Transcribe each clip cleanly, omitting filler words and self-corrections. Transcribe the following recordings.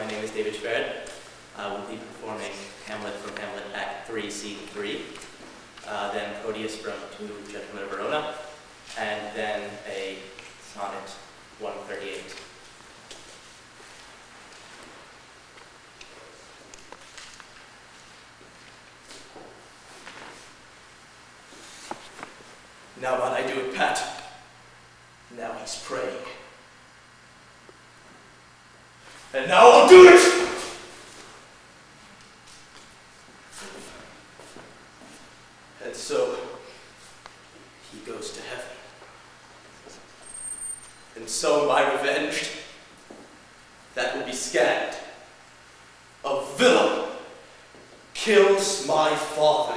My name is David Schwerdt. I will be performing Hamlet from Hamlet Act 3, Scene 3, then Proteus from 2 Gentlemen of Verona, and then a Sonnet 138. Now might I do it, Pat. Now he's praying. And now I'll do it! And so, he goes to heaven. And so my revenge, that will be scanned. A villain kills my father.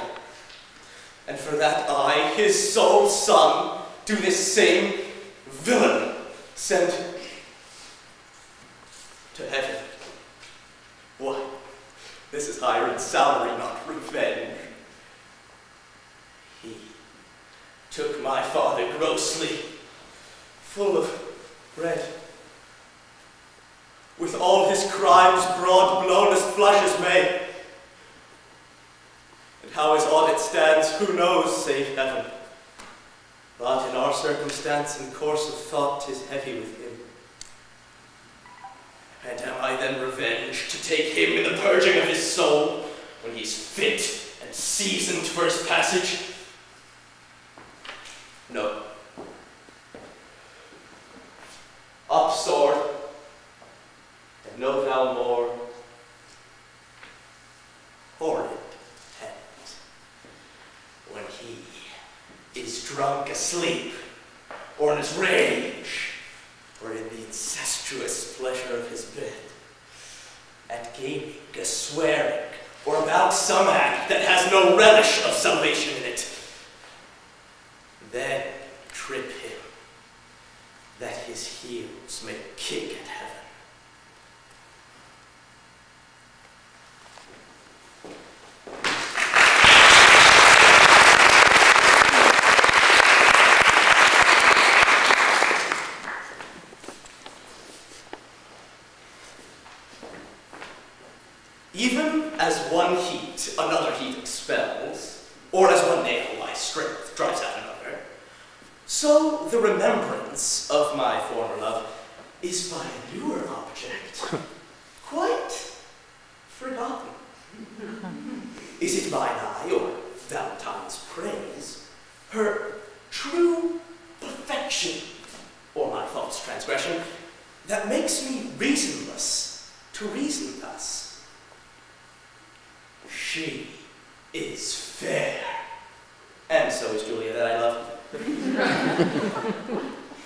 And for that I, his sole son, do this same villain send to heaven. What? This is higher in salary, not revenge. He took my father grossly, full of bread, with all his crimes broad blown as flush as May. And how his audit stands, who knows, save heaven. But in our circumstance and course of thought, 'tis heavy with him. And am I then revenged to take him in the purging of his soul, when he's fit and seasoned for his passage? No. Up sword, and note thou more, horrid hand, when he is drunk asleep, or in his rage, or in the incestuous pleasure of his bed, at gaming, a swearing, or about some act that has no relish of salvation in it. Then trip him, that his heels may kick at heaven. Even as one heat another heat expels, or as one nail by strength drives out another, so the remembrance of my former love is by a newer object, quite forgotten. Is it mine eye, or Valentine's praise, her true perfection, or my false transgression, that makes me reasonless to reason thus? She is fair, and so is Julia that I love.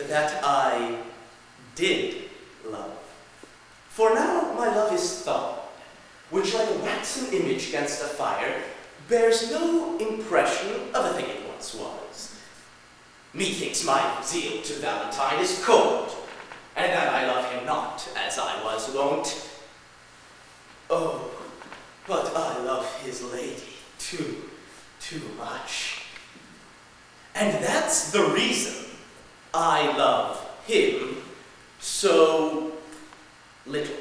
That I did love. For now my love is thawed, which like a waxen image against a fire, bears no impression of a thing it once was. Methinks my zeal to Valentine is cold, and that I love him not, as I was wont. Oh, but I love his lady too much. And that's the reason I love him so little.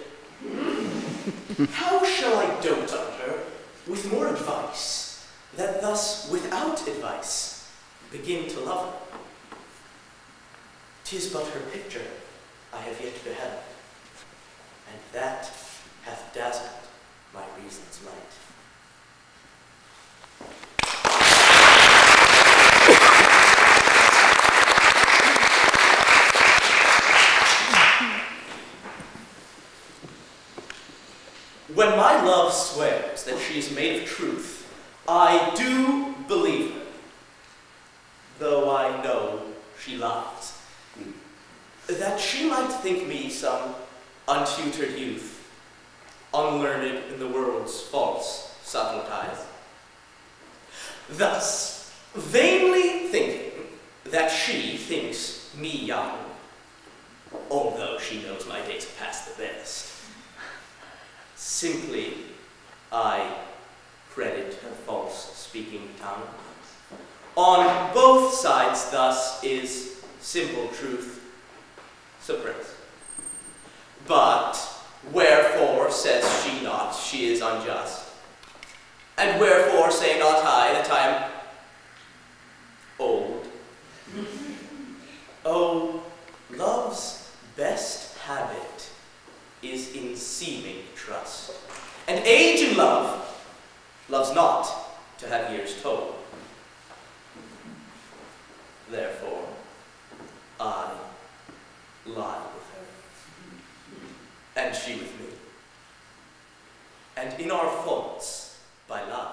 How shall I dote on her with more advice, that thus without advice begin to love her? 'Tis but her picture I have yet beheld, and that hath dazzled my reason's light. When my love swears that she is made of truth, I do believe her, though I know she lies. That she might think me some untutored youth, unlearned in the world's false subtle ties. Thus, vainly thinking that she thinks me young, although she knows my days are past the best, simply I credit her false speaking tongue. On both sides thus is simple truth suppressed. But Wherefore says she not, she is unjust? And wherefore say not I that I am old? Oh, love's best habit is in seeming trust. And age in love loves not to have years told. Therefore, I lie with her, and she with me. And in our faults, by love,